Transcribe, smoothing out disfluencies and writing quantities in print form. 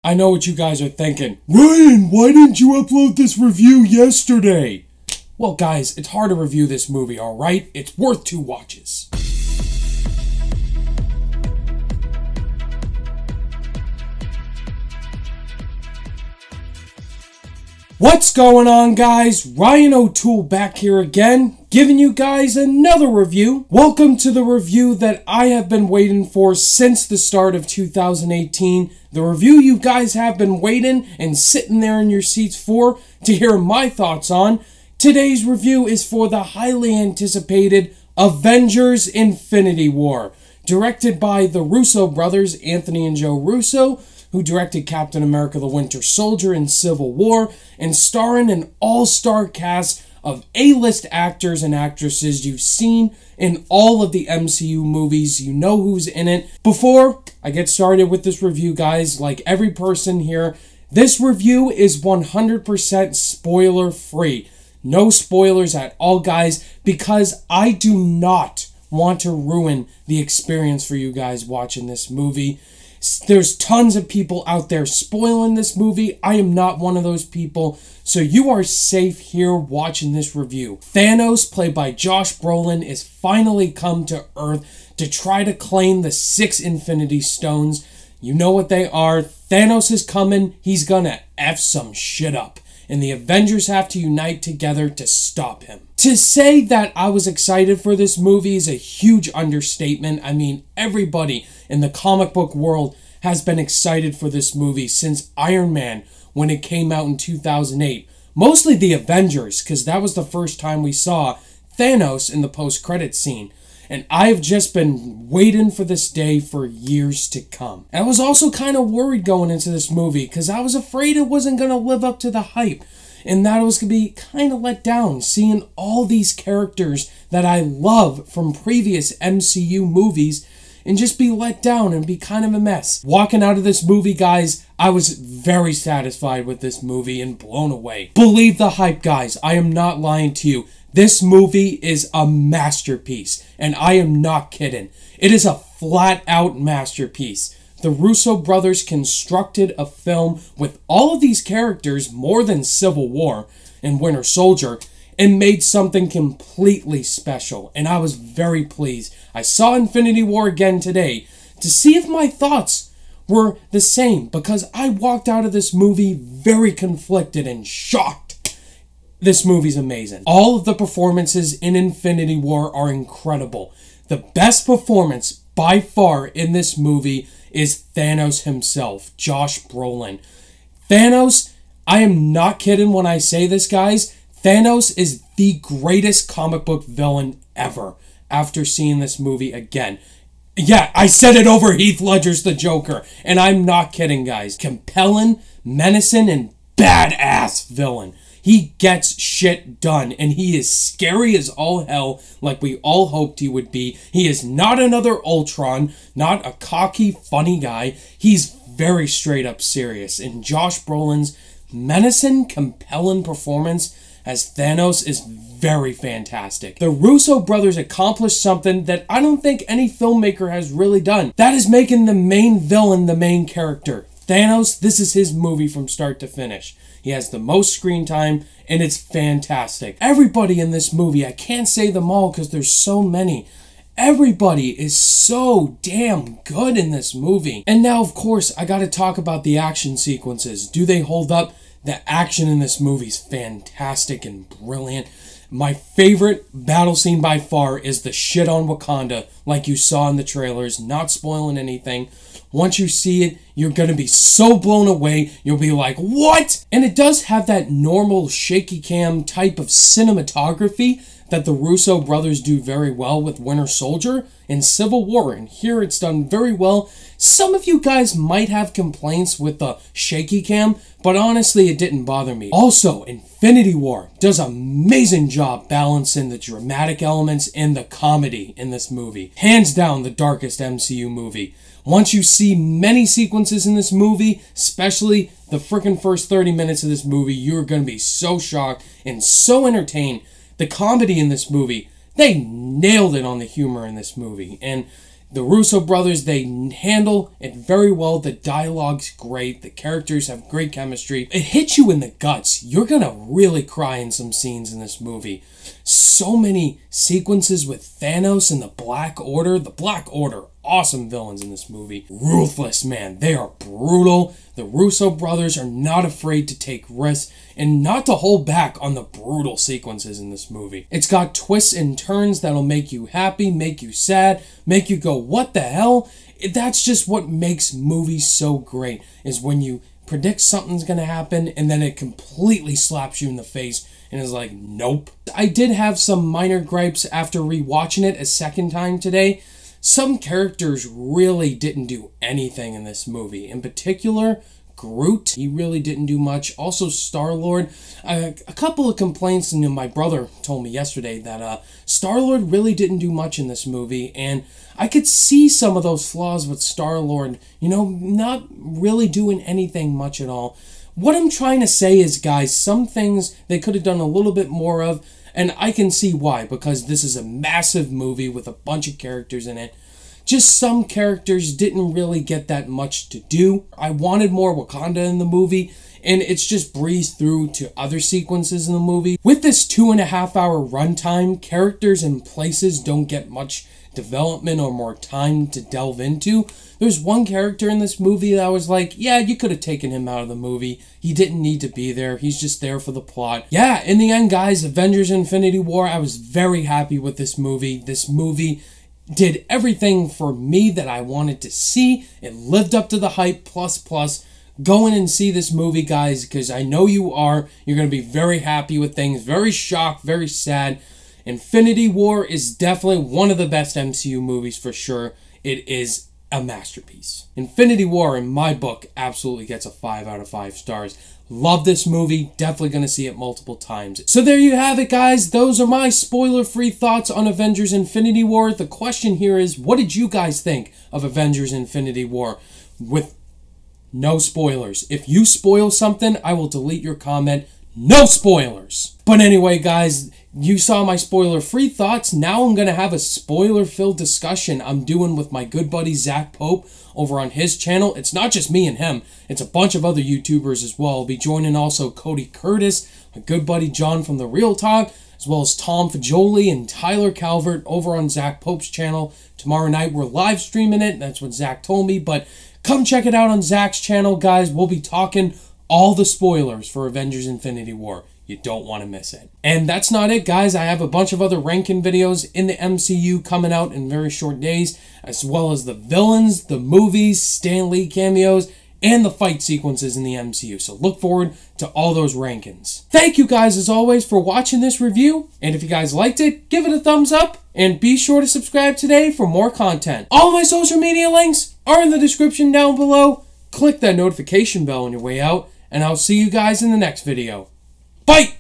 I know what you guys are thinking. Ryan, why didn't you upload this review yesterday? Well, guys, it's hard to review this movie, alright? It's worth 2 watches. What's going on, guys? Ryan O'Toole back here again, giving you guys another review. Welcome to the review that I have been waiting for since the start of 2018. The review you guys have been waiting and sitting there in your seats for to hear my thoughts on. Today's review is for the highly anticipated Avengers Infinity War, directed by the Russo brothers, Anthony and Joe Russo, who directed Captain America the Winter Soldier in Civil War, and starring an all-star cast of A-list actors and actresses you've seen in all of the MCU movies. You know who's in it. Before I get started with this review, guys, like every person here, this review is 100% spoiler-free. No spoilers at all, guys, because I do not want to ruin the experience for you guys watching this movie. There's tons of people out there spoiling this movie. I am not one of those people, so you are safe here watching this review. Thanos, played by Josh Brolin, is finally come to Earth to try to claim the 6 Infinity Stones. You know what they are. Thanos is coming. He's gonna F some shit up, and the Avengers have to unite together to stop him. To say that I was excited for this movie is a huge understatement. I mean, everybody in the comic book world has been excited for this movie since Iron Man when it came out in 2008. Mostly the Avengers, because that was the first time we saw Thanos in the post-credit scene. And I've just been waiting for this day for years to come. And I was also kind of worried going into this movie because I was afraid it wasn't going to live up to the hype. And that I was going to be kind of let down seeing all these characters that I love from previous MCU movies and just be let down and be kind of a mess. Walking out of this movie, guys, I was very satisfied with this movie and blown away. Believe the hype, guys. I am not lying to you. This movie is a masterpiece, and I am not kidding. It is a flat-out masterpiece. The Russo brothers constructed a film with all of these characters more than Civil War and Winter Soldier and made something completely special, and I was very pleased. I saw Infinity War again today to see if my thoughts were the same, because I walked out of this movie very conflicted and shocked. This movie's amazing. All of the performances in Infinity War are incredible. The best performance by far in this movie is Thanos himself, Josh Brolin. Thanos, I am not kidding when I say this, guys. Thanos is the greatest comic book villain ever after seeing this movie again. Yeah, I said it over Heath Ledger's The Joker, and I'm not kidding, guys. Compelling, menacing, and badass villain. He gets shit done, and he is scary as all hell, like we all hoped he would be. He is not another Ultron, not a cocky, funny guy. He's very straight up serious, and Josh Brolin's menacing, compelling performance as Thanos is very fantastic. The Russo brothers accomplished something that I don't think any filmmaker has really done. That is making the main villain the main character. Thanos, this is his movie from start to finish. He has the most screen time, and it's fantastic. Everybody in this movie, I can't say them all because there's so many. Everybody is so damn good in this movie. And now, of course, I gotta talk about the action sequences. Do they hold up? The action in this movie is fantastic and brilliant. My favorite battle scene by far is the shit on Wakanda, like you saw in the trailers, not spoiling anything. Once you see it, you're going to be so blown away, you'll be like, what? And it does have that normal shaky cam type of cinematography that the Russo brothers do very well with Winter Soldier and Civil War, and here it's done very well. Some of you guys might have complaints with the shaky cam, but honestly, it didn't bother me. Also, Infinity War does an amazing job balancing the dramatic elements and the comedy in this movie. Hands down, the darkest MCU movie. Once you see many sequences in this movie, especially the freaking first 30 minutes of this movie, you're going to be so shocked and so entertained. The comedy in this movie, they nailed it on the humor in this movie. And The Russo brothers, they handle it very well. The dialogue's great. The characters have great chemistry. It hits you in the guts. You're gonna really cry in some scenes in this movie. So many sequences with Thanos and the Black Order. The Black Order, awesome villains in this movie. Ruthless, man. They are brutal. The Russo brothers are not afraid to take risks and not to hold back on the brutal sequences in this movie. It's got twists and turns that'll make you happy, make you sad, make you go, what the hell? That's just what makes movies so great, is when you predict something's gonna happen and then it completely slaps you in the face and is like, nope. I did have some minor gripes after rewatching it a second time today. Some characters really didn't do anything in this movie. In particular, Groot, he really didn't do much. Also, Star-Lord. A couple of complaints, and my brother told me yesterday that Star-Lord really didn't do much in this movie, and I could see some of those flaws with Star-Lord, you know, not really doing anything much at all. What I'm trying to say is, guys, some things they could have done a little bit more of, and I can see why, because this is a massive movie with a bunch of characters in it. Just some characters didn't really get that much to do. I wanted more Wakanda in the movie, and it's just breezed through to other sequences in the movie. With this 2.5-hour runtime, characters and places don't get much development or more time to delve into. There's one character in this movie that I was like, yeah, you could have taken him out of the movie. He didn't need to be there. He's just there for the plot. Yeah, in the end, guys, Avengers Infinity War, I was very happy with this movie. This movie did everything for me that I wanted to see. It lived up to the hype, plus. Go in and see this movie, guys, because I know you are. You're going to be very happy with things, very shocked, very sad. Infinity War is definitely one of the best MCU movies for sure. It is a masterpiece. Infinity War, in my book, absolutely gets a 5 out of 5 stars. Love this movie. Definitely going to see it multiple times. So there you have it, guys. Those are my spoiler-free thoughts on Avengers Infinity War. The question here is, what did you guys think of Avengers Infinity War? With no spoilers. If you spoil something, I will delete your comment. No spoilers! But anyway, guys, you saw my spoiler-free thoughts. Now I'm going to have a spoiler-filled discussion I'm doing with my good buddy Zach Pope over on his channel. It's not just me and him. It's a bunch of other YouTubers as well. I'll be joining also Cody Curtis, my good buddy John from The Real Talk, as well as Tom Fajoli and Tyler Calvert over on Zach Pope's channel. Tomorrow night we're live streaming it. That's what Zach told me. But come check it out on Zach's channel, guys. We'll be talking all the spoilers for Avengers Infinity War. You don't want to miss it. And that's not it, guys. I have a bunch of other ranking videos in the MCU coming out in very short days, as well as the villains, the movies, Stan Lee cameos, and the fight sequences in the MCU. So look forward to all those rankings. Thank you guys, as always, for watching this review. And if you guys liked it, give it a thumbs up. And be sure to subscribe today for more content. All my social media links are in the description down below. Click that notification bell on your way out. And I'll see you guys in the next video. Bye!